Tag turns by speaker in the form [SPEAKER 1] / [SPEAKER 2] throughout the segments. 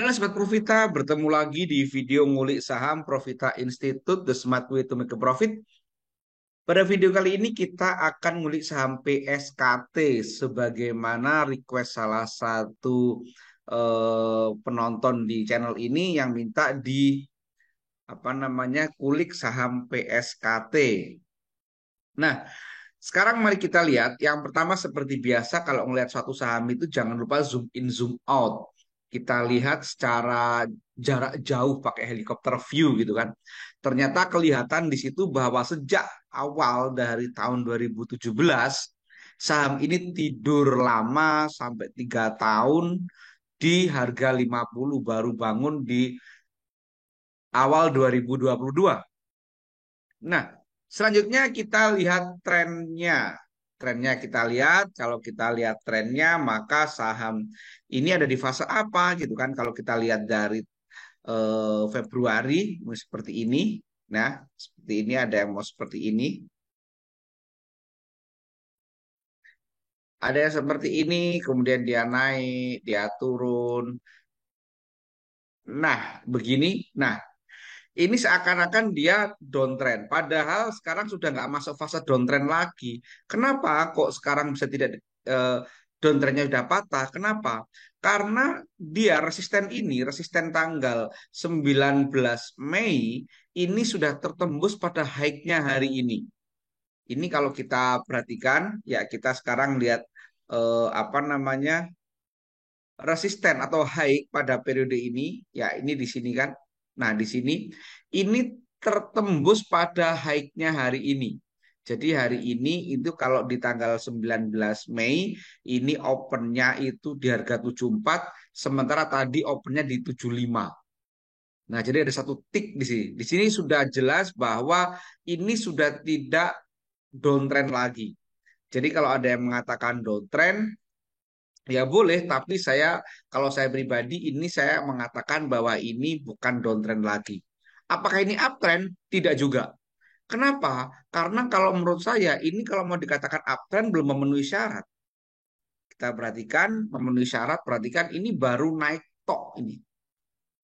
[SPEAKER 1] Halo Sobat Profita, bertemu lagi di video ngulik saham Profita Institute, The Smart Way to Make a Profit. Pada video kali ini kita akan ngulik saham PSKT sebagaimana request salah satu penonton di channel ini yang minta di kulik saham PSKT. Nah, sekarang mari kita lihat. Yang pertama seperti biasa kalau melihat suatu saham itu jangan lupa zoom in zoom out. Kita lihat secara jarak jauh pakai helikopter view gitu kan. Ternyata kelihatan di situ bahwa sejak awal dari tahun 2017 saham ini tidur lama sampai 3 tahun di harga 50 baru bangun di awal 2022. Nah, selanjutnya kita lihat trennya. Trennya kita lihat, kalau kita lihat trennya, maka saham ini ada di fase apa gitu kan. Kalau kita lihat dari Februari, seperti ini. Nah, seperti ini ada yang mau seperti ini. Ada yang seperti ini, kemudian dia naik, dia turun. Nah, begini. Nah, ini seakan-akan dia downtrend. Padahal sekarang sudah nggak masuk fase downtrend lagi. Kenapa kok sekarang bisa tidak eh, downtrendnya sudah patah? Kenapa? Karena dia resisten ini, resisten tanggal 19 Mei ini sudah tertembus pada high-nya hari ini. Ini kalau kita perhatikan, ya kita sekarang lihat eh, apa namanya resisten atau high pada periode ini, ya ini di sini kan. Nah, di sini ini tertembus pada high-nya hari ini. Jadi hari ini itu kalau di tanggal 19 Mei ini opennya itu di harga 74, sementara tadi opennya di 75. Nah, jadi ada satu tick di sini. Di sini sudah jelas bahwa ini sudah tidak downtrend lagi. Jadi kalau ada yang mengatakan downtrend, ya boleh, tapi kalau saya pribadi ini saya mengatakan bahwa ini bukan downtrend lagi. Apakah ini uptrend? Tidak juga. Kenapa? Karena kalau menurut saya ini kalau mau dikatakan uptrend belum memenuhi syarat. Kita perhatikan memenuhi syarat, perhatikan ini baru naik tok ini.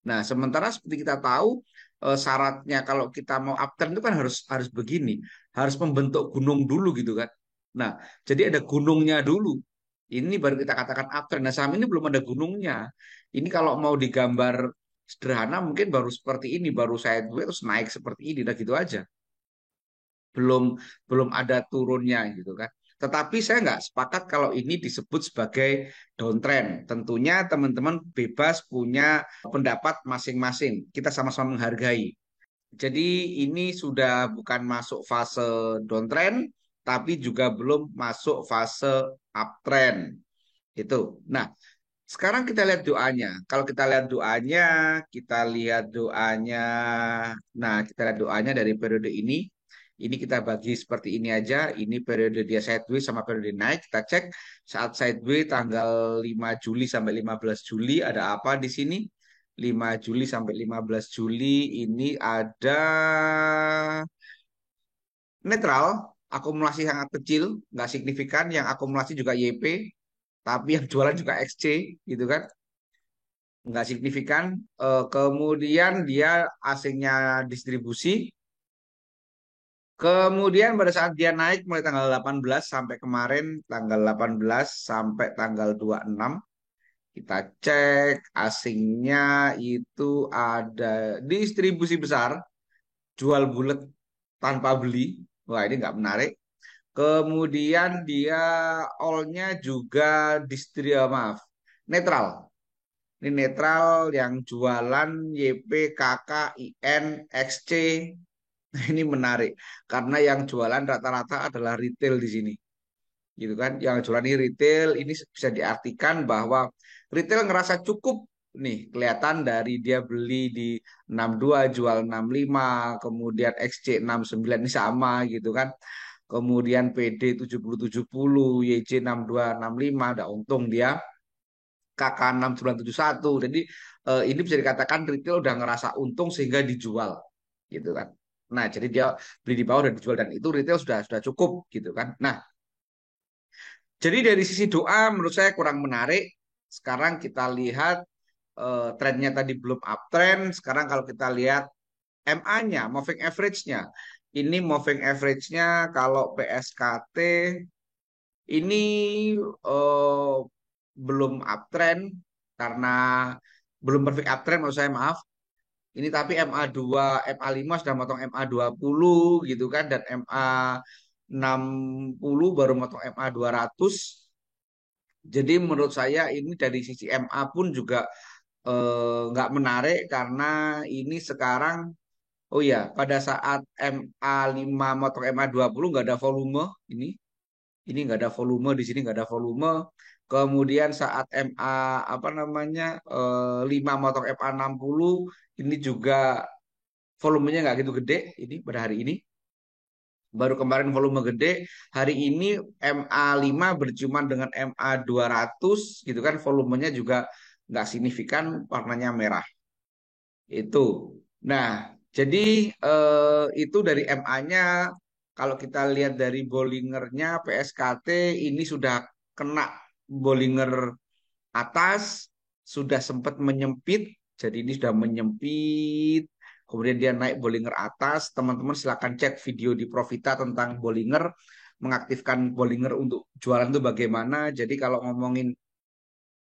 [SPEAKER 1] Nah, sementara seperti kita tahu syaratnya kalau kita mau uptrend itu kan harus harus begini, harus membentuk gunung dulu gitu kan. Nah, jadi ada gunungnya dulu. Ini baru kita katakan uptrend. Nah, saham ini belum ada gunungnya. Ini kalau mau digambar sederhana mungkin baru seperti ini, baru sideways terus naik seperti ini, nah gitu aja. Belum belum ada turunnya gitu kan. Tetapi saya nggak sepakat kalau ini disebut sebagai downtrend. Tentunya teman-teman bebas punya pendapat masing-masing. Kita sama-sama menghargai. Jadi ini sudah bukan masuk fase downtrend, tapi juga belum masuk fase uptrend. Itu. Nah, sekarang kita lihat doanya. Kalau kita lihat doanya, kita lihat doanya. Nah, kita lihat doanya dari periode ini. Ini kita bagi seperti ini aja. Ini periode dia sideways sama periode naik. Kita cek saat sideways tanggal 5 Juli sampai 15 Juli ada apa di sini? 5 Juli sampai 15 Juli ini ada netral, akumulasi sangat kecil, nggak signifikan. Yang akumulasi juga YP, tapi yang jualan juga XC, gitu kan? Nggak signifikan. Kemudian dia asingnya distribusi. Kemudian pada saat dia naik mulai tanggal 18 sampai kemarin tanggal 18 sampai tanggal 26, kita cek asingnya itu ada distribusi besar, jual bulat tanpa beli. Wah, ini nggak menarik. Kemudian dia all-nya juga maaf, netral. Ini netral yang jualan YP, KK, IN, XC. Nah, ini menarik karena yang jualan rata-rata adalah retail di sini. Gitu kan? Yang jualan ini retail, ini bisa diartikan bahwa retail ngerasa cukup nih, kelihatan dari dia beli di 62 jual 65, kemudian XC 69 ini sama gitu kan. Kemudian PD 7070, YC 6265 ada untung dia. KK 6971. Jadi ini bisa dikatakan retail udah ngerasa untung sehingga dijual gitu kan. Nah, jadi dia beli di bawah dan dijual dan itu retail sudah cukup gitu kan. Nah, jadi dari sisi doa menurut saya kurang menarik. Sekarang kita lihat trennya tadi belum uptrend. Sekarang kalau kita lihat MA-nya, moving average-nya. Ini moving average-nya kalau PSKT ini eh, belum uptrend karena belum perfect uptrend maksud saya maaf. Ini tapi MA2, MA5 sudah motong MA20 gitu kan dan MA60 baru motong MA200. Jadi menurut saya ini dari sisi MA pun juga nggak menarik karena ini sekarang oh ya pada saat MA5 motong MA20 nggak ada volume ini. Ini nggak ada volume di sini nggak ada volume. Kemudian saat MA apa namanya 5 motong MA60 ini juga volumenya nggak gitu gede ini pada hari ini. Baru kemarin volume gede, hari ini MA5 bercuman dengan MA200 gitu kan volumenya juga nggak signifikan warnanya merah. Itu. Nah, jadi itu dari MA-nya kalau kita lihat dari Bollingernya PSKT ini sudah kena Bollinger atas, sudah sempat menyempit. Jadi ini sudah menyempit. Kemudian dia naik Bollinger atas. Teman-teman silakan cek video di Profita tentang Bollinger, mengaktifkan Bollinger untuk jualan itu bagaimana. Jadi kalau ngomongin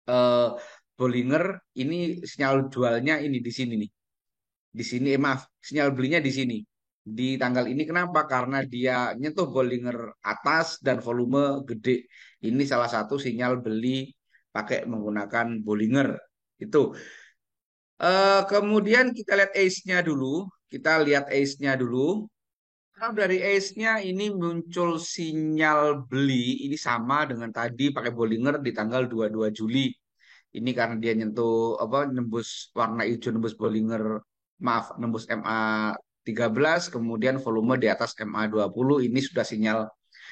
[SPEAKER 1] eh, Bollinger, ini sinyal jualnya ini di sini nih. Di sini, maaf, sinyal belinya di sini. Di tanggal ini kenapa? Karena dia nyentuh Bollinger atas dan volume gede. Ini salah satu sinyal beli pakai menggunakan Bollinger. Itu. Kemudian kita lihat ace-nya dulu. Kita lihat ace-nya dulu. Kalau dari ace-nya ini muncul sinyal beli. Ini sama dengan tadi pakai Bollinger di tanggal 22 Juli. Ini karena dia nyentuh apa nembus warna hijau nembus Bollinger maaf nembus MA13 kemudian volume di atas MA20 ini sudah sinyal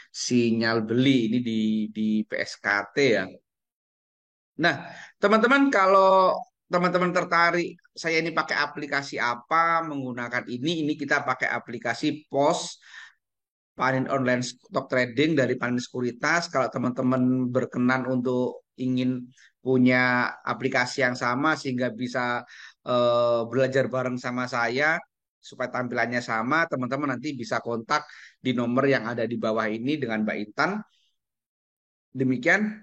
[SPEAKER 1] sinyal beli ini di PSKT ya. Nah, teman-teman kalau teman-teman tertarik saya ini pakai aplikasi apa menggunakan ini kita pakai aplikasi POS Panin Online Stock Trading dari Panin Sekuritas. Kalau teman-teman berkenan untuk ingin punya aplikasi yang sama sehingga bisa belajar bareng sama saya supaya tampilannya sama, teman-teman nanti bisa kontak di nomor yang ada di bawah ini dengan Mbak Intan. Demikian,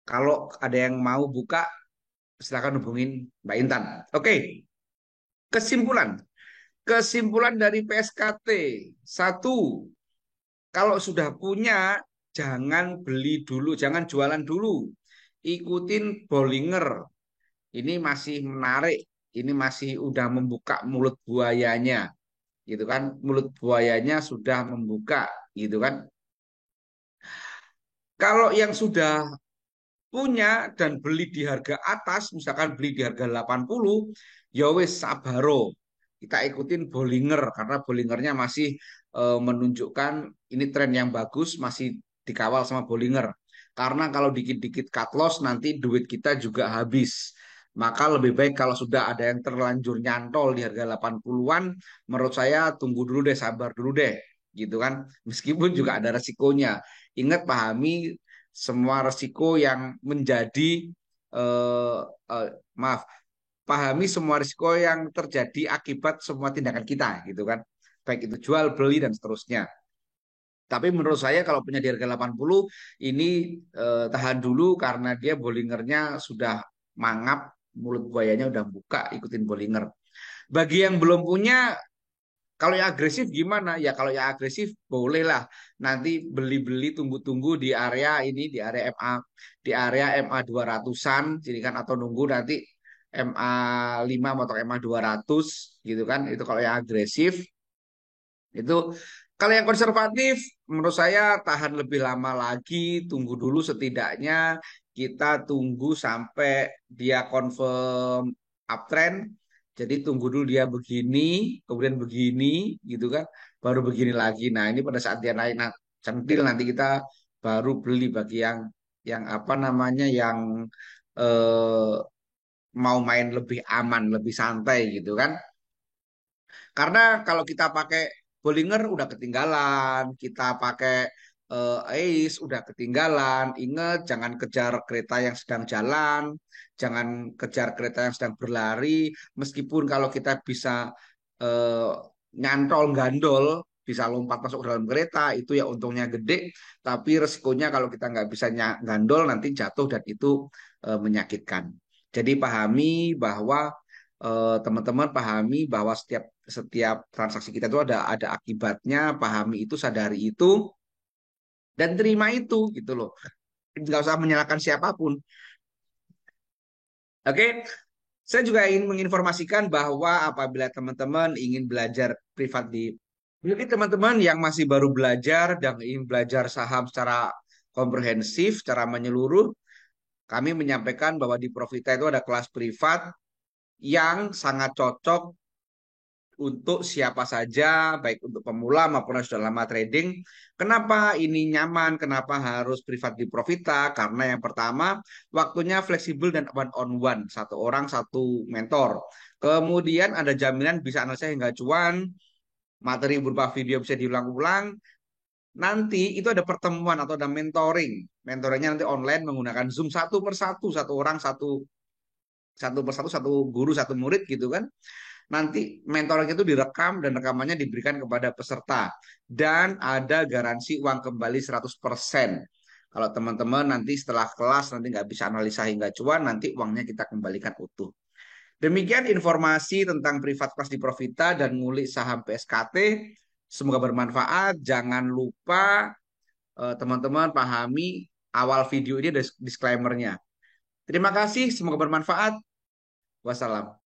[SPEAKER 1] kalau ada yang mau buka, silakan hubungin Mbak Intan. Oke, kesimpulan. Kesimpulan dari PSKT. Satu, kalau sudah punya, jangan beli dulu, jangan jualan dulu. Ikutin Bollinger. Ini masih menarik. Ini masih udah membuka mulut buayanya, gitu kan? Mulut buayanya sudah membuka, gitu kan? Kalau yang sudah punya dan beli di harga atas, misalkan beli di harga 80, ya wis sabaro. Kita ikutin Bollinger karena Bollingernya masih menunjukkan ini tren yang bagus, masih dikawal sama Bollinger. Karena kalau dikit-dikit cut loss nanti duit kita juga habis. Maka lebih baik kalau sudah ada yang terlanjur nyantol di harga 80-an, menurut saya tunggu dulu deh, sabar dulu deh, gitu kan. Meskipun juga ada resikonya. Ingat pahami semua resiko yang menjadi eh, eh, maaf pahami semua risiko yang terjadi akibat semua tindakan kita gitu kan baik itu jual beli dan seterusnya tapi menurut saya kalau punya di harga 80 ini tahan dulu karena dia Bollingernya sudah mangap mulut buayanya udah buka ikutin Bollinger bagi yang belum punya kalau yang agresif gimana? Ya kalau yang agresif bolehlah nanti beli-beli tunggu-tunggu di area ini di area MA di area MA 200-an jadi kan atau nunggu nanti MA 5 atau MA 200 gitu kan. Itu kalau yang agresif itu kalau yang konservatif menurut saya tahan lebih lama lagi, tunggu dulu setidaknya kita tunggu sampai dia confirm uptrend. Jadi tunggu dulu dia begini, kemudian begini gitu kan, baru begini lagi. Nah, ini pada saat dia naik centil nanti kita baru beli bagi yang apa namanya yang eh, mau main lebih aman, lebih santai gitu kan. Karena kalau kita pakai Bollinger udah ketinggalan, kita pakai udah ketinggalan. Ingat, jangan kejar kereta yang sedang jalan, jangan kejar kereta yang sedang berlari. Meskipun kalau kita bisa eh, nyantol, gandol, bisa lompat masuk ke dalam kereta, itu ya untungnya gede. Tapi resikonya kalau kita nggak bisa gandol, nanti jatuh dan itu menyakitkan. Jadi pahami bahwa teman-teman pahami bahwa setiap setiap transaksi kita itu ada akibatnya, pahami itu, sadari itu, dan terima itu gitu loh. Nggak usah menyalahkan siapapun. Oke, saya juga ingin menginformasikan bahwa apabila teman-teman ingin belajar privat jadi teman-teman yang masih baru belajar dan ingin belajar saham secara komprehensif, secara menyeluruh, kami menyampaikan bahwa di Profita itu ada kelas privat yang sangat cocok untuk siapa saja, baik untuk pemula maupun yang sudah lama trading. Kenapa ini nyaman? Kenapa harus privat di Profita? Karena yang pertama, waktunya fleksibel dan one on one, satu orang satu mentor. Kemudian ada jaminan bisa analisa hingga cuan, materi berupa video bisa diulang-ulang. Nanti itu ada pertemuan atau ada mentoring. Mentoringnya nanti online menggunakan Zoom satu persatu, satu orang satu satu persatu, satu guru satu murid gitu kan. Nanti mentoring itu direkam dan rekamannya diberikan kepada peserta. Dan ada garansi uang kembali 100%. Kalau teman-teman nanti setelah kelas nanti nggak bisa analisa hingga cuan, nanti uangnya kita kembalikan utuh. Demikian informasi tentang privat kelas di Profita dan ngulik saham PSKT. Semoga bermanfaat. Jangan lupa teman-teman pahami awal video ini ada disclaimer-nya. Terima kasih, semoga bermanfaat. Wassalam.